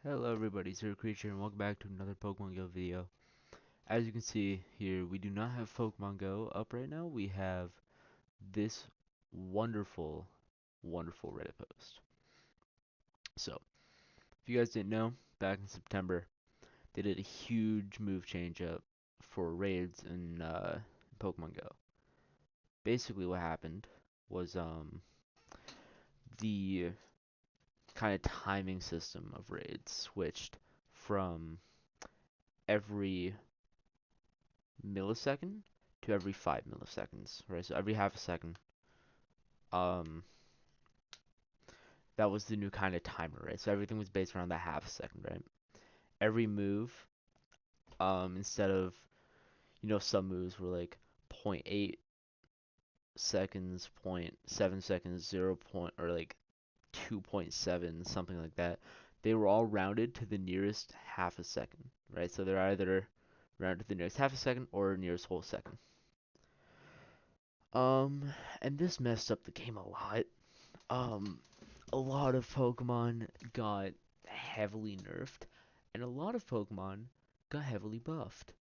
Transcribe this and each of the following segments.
Hello everybody, it's your creature and welcome back to another Pokemon Go video. As you can see here, we do not have Pokemon Go up right now. We have this wonderful, wonderful Reddit post. So, if you guys didn't know, back in September, they did a huge move change up for raids in Pokemon Go. Basically what happened was the kind of timing system of raids switched from every millisecond to every 5 milliseconds, right? So every half a second. Um, that was the new kind of timer, right? So everything was based around that half a second, right? Every move, instead of some moves were like point 0.8 seconds, point 0.7 seconds, 0 point or like 2.7, something like that. They were all rounded to the nearest half a second, right? So they're either rounded to the nearest half a second or nearest whole second. Um, and this messed up the game a lot. Um, a lot of Pokemon got heavily nerfed, and a lot of Pokemon got heavily buffed.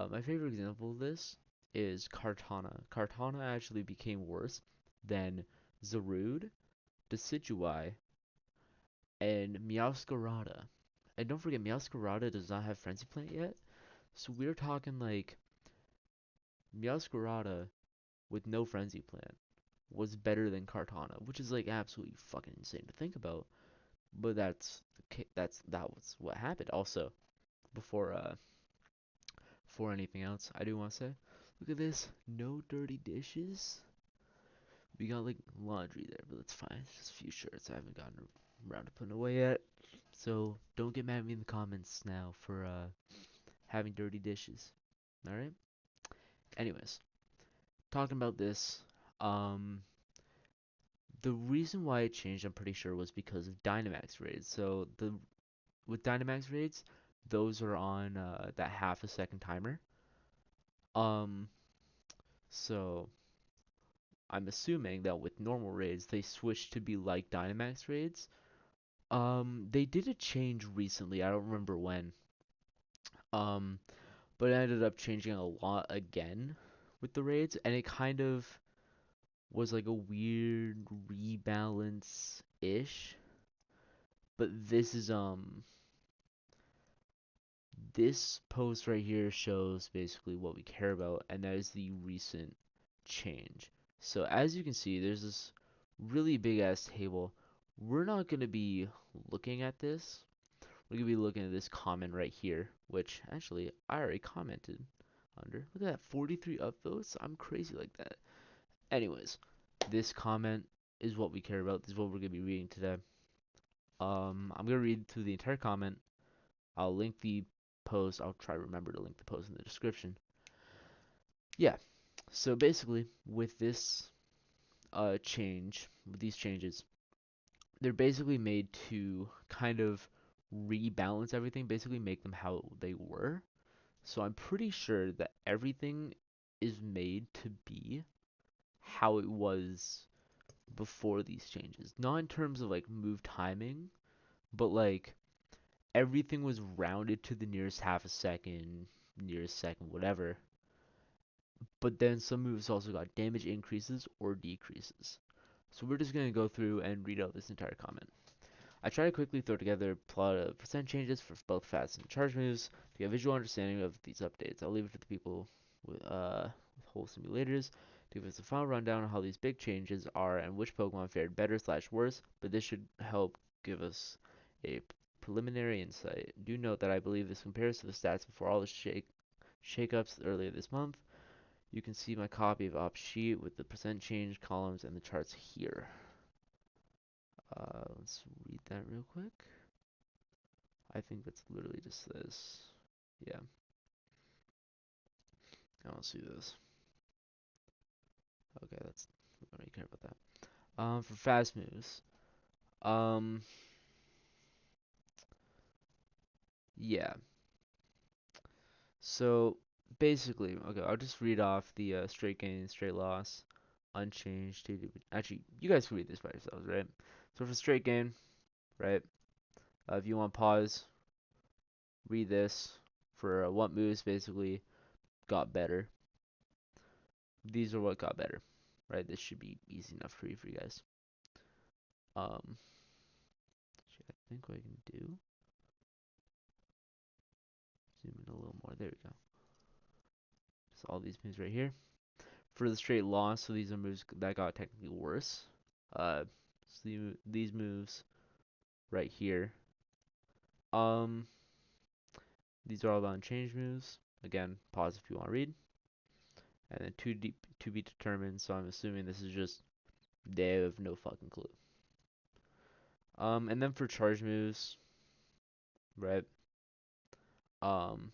My favorite example of this is Kartana. Kartana actually became worse than Zarude, Decidueye, and Meowscarada. And don't forget, Meowscarada does not have Frenzy Plant yet, so we're talking like Meowscarada with no Frenzy Plant was better than Kartana, which is like absolutely fucking insane to think about. But that was what happened. Also, before before anything else, I do want to say, look at this, no dirty dishes. We got like laundry there, but it's fine. It's just a few shirts I haven't gotten around to putting away yet. So don't get mad at me in the comments now for having dirty dishes. All right. Anyways, talking about this, um, the reason why it changed, I'm pretty sure, was because of Dynamax raids. So the with Dynamax raids, those are on that half a second timer. Um, so I'm assuming that with normal raids, they switched to be like Dynamax raids. They did a change recently. I don't remember when. Um, but it ended up changing a lot again with the raids, and it kind of was like a weird rebalance ish. But this post right here shows basically what we care about, and that is the recent change. So as you can see, there's this really big ass table. We're not going to be looking at this. We're going to be looking at this comment right here, which actually I already commented under. Look at that, 43 upvotes. I'm crazy like that. Anyways, this comment is what we care about. This is what we're going to be reading today. I'm going to read through the entire comment. I'll link the post. I'll try to remember to link the post in the description. Yeah. So basically, with this with these changes, they're basically made to kind of rebalance everything, basically make them how they were. So I'm pretty sure that everything is made to be how it was before these changes. Not in terms of like move timing, but like everything was rounded to the nearest half a second, nearest second, whatever. But then some moves also got damage increases or decreases. So we're just going to go through and read out this entire comment. I try to quickly throw together a plot of percent changes for both fast and charge moves to get a visual understanding of these updates. I'll leave it to the people with whole simulators to give us a final rundown on how these big changes are and which Pokemon fared better slash worse, but this should help give us a preliminary insight. Do note that I believe this compares to the stats before all the shakeups earlier this month. You can see my copy of op sheet with the percent change columns and the charts here. Let's read that real quick. I think that's literally just this. Yeah, I don't see this. Okay, that's we don't really care about that. For fast moves. Um, yeah. So basically, okay, I'll just read off the straight gain, straight loss, unchanged. Actually, you guys can read this by yourselves, right? So for straight gain, right? If you want to pause, read this for what moves basically got better. These are what got better, right? This should be easy enough to read for you guys. Um, I think what I can do, zoom in a little more. There we go. So all these moves right here. For the straight loss, so these are moves that got technically worse. So these moves right here. Um, these are all the unchanged moves. Again, pause if you want to read. And then too deep to be determined. So I'm assuming this is just they have no fucking clue. And then for charge moves, right? Um,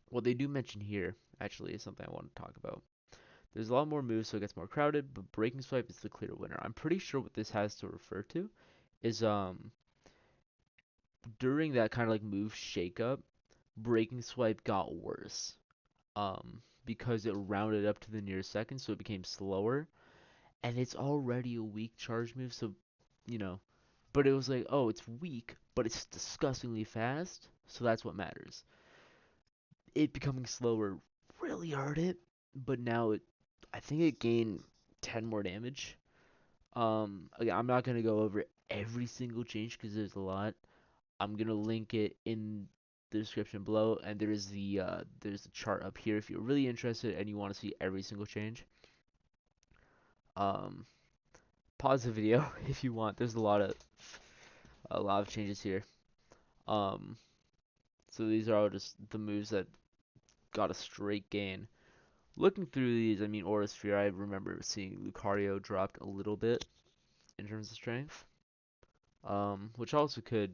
what they do mention here actually is something I want to talk about. There's a lot more moves, so it gets more crowded, but breaking swipe is the clear winner. I'm pretty sure what this has to refer to is during that kind of like move shakeup, breaking swipe got worse. Because it rounded up to the nearest second, so it became slower, and it's already a weak charge move, so you know. But it was like, oh, it's weak, but it's disgustingly fast, so that's what matters. It becoming slower really hurt it, but now I think it gained 10 more damage. Again, I'm not gonna go over every single change because there's a lot. I'm gonna link it in the description below, and there's the chart up here if you're really interested and you want to see every single change. Um, Pause the video if you want. There's a lot of changes here. Um, so these are all just the moves that got a straight gain. Looking through these, I mean, Aura Sphere, I remember seeing Lucario dropped a little bit in terms of strength, which also could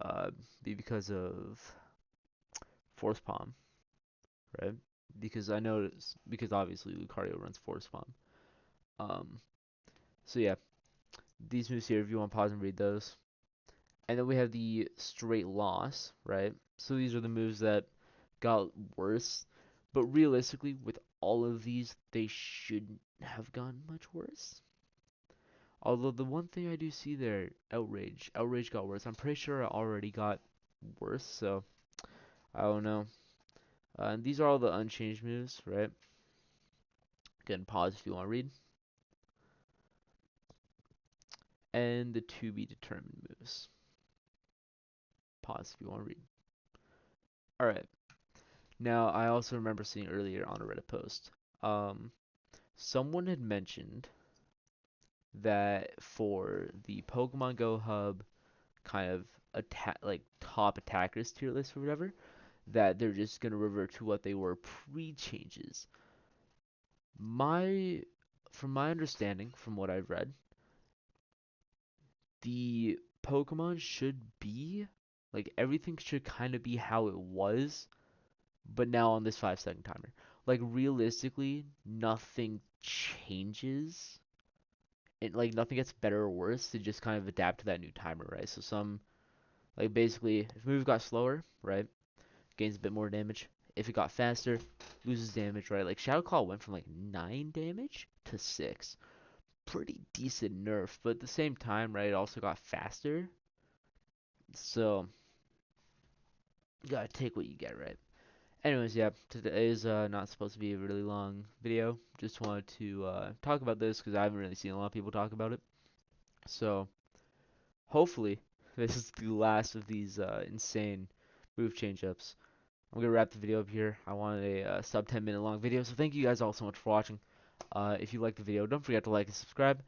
uh, be because of Force Palm, right? Because I noticed, because obviously Lucario runs Force Palm. Um, so yeah, these moves here, if you want to pause and read those. And then we have the straight loss, right? So these are the moves that got worse. But realistically, with all of these, they shouldn't have gone much worse. Although the one thing I do see there, Outrage. Outrage got worse. I'm pretty sure it already got worse, so I don't know. And these are all the unchanged moves, right? Again, pause if you want to read. And the to be determined moves. Pause if you want to read. Alright. Now, I also remember seeing earlier on a Reddit post. Someone had mentioned that for the Pokemon Go Hub kind of attack like top attackers tier list or whatever, that they're just gonna revert to what they were pre-changes. My From my understanding, from what I've read, the Pokemon should be like everything should kind of be how it was, but now on this 5-second timer. Like realistically, nothing changes. Like nothing gets better or worse. They just kind of adapt to that new timer, right? So some like basically if move got slower, right, gains a bit more damage. If it got faster, loses damage, right? Like Shadow Claw went from like 9 damage to 6. Pretty decent nerf, but at the same time, right, it also got faster. So you gotta take what you get, right? Anyways, yeah, today is not supposed to be a really long video. Just wanted to talk about this because I haven't really seen a lot of people talk about it. So hopefully this is the last of these insane move change ups. I'm gonna wrap the video up here. I wanted a sub 10-minute long video, so thank you guys all so much for watching. If you liked the video, don't forget to like and subscribe.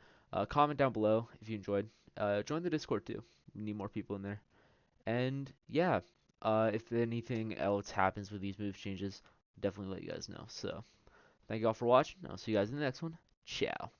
Comment down below if you enjoyed. Join the Discord too. We need more people in there. And yeah, if anything else happens with these move changes, definitely let you guys know. So thank you all for watching. I'll see you guys in the next one. Ciao.